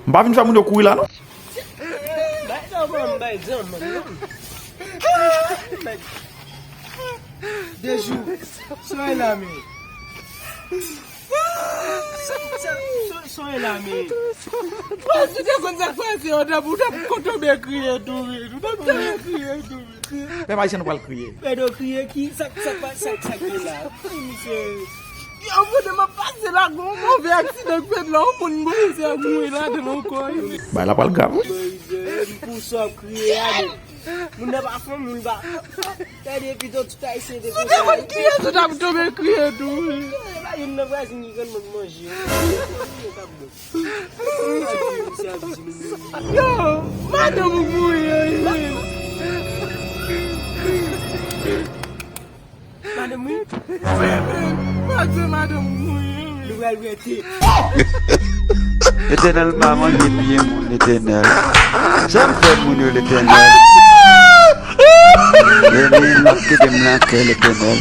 Mba vin fè moun yo kouy la non? Dejou, soy la mi. Soy la mi. Pasi de kon sa fasi yo da bouta koto be kriye tou. Pe ma isen nou pal kriye. Pe do kriye ki sak ki la. Yo mwen ma pase la gon mon ve accident fait là mon boy c'est mourir là de mon corps. Ba la pal gav. Pour ça crier avec. Moun n'a pas fond moun ba. T'as des vidéos tout à essayer de faire. Mon crier tout à tomber crier tout. Là il ne va pas ni quand manger. Yo, madame mourir. Madame mourir. Madame mourir. L'éternel maman dit bien mon l'éternel. Ça me fait mon l'éternel. Et il n'a que de me l'éternel.